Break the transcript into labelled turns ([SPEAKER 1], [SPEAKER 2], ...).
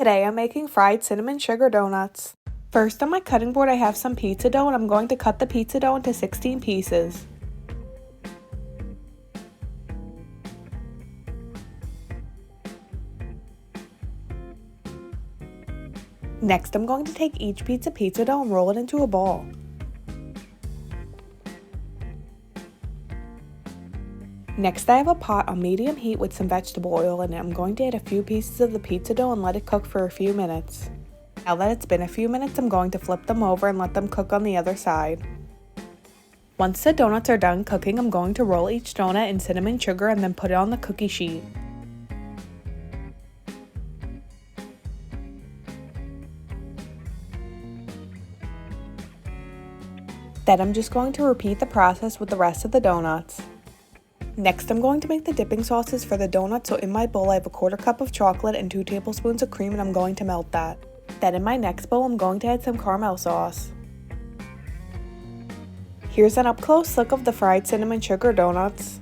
[SPEAKER 1] Today I'm making fried cinnamon sugar donuts. First on my cutting board I have some pizza dough and I'm going to cut the pizza dough into 16 pieces. Next I'm going to take each piece of pizza dough and roll it into a ball. Next I have a pot on medium heat with some vegetable oil in it. I'm going to add a few pieces of the pizza dough and let it cook for a few minutes. Now that it's been a few minutes, I'm going to flip them over and let them cook on the other side. Once the donuts are done cooking, I'm going to roll each donut in cinnamon sugar and then put it on the cookie sheet. Then I'm just going to repeat the process with the rest of the donuts. Next, I'm going to make the dipping sauces for the donuts, so in my bowl I have a 1/4 cup of chocolate and 2 tablespoons of cream and I'm going to melt that. Then in my next bowl, I'm going to add some caramel sauce. Here's an up-close look of the fried cinnamon sugar donuts.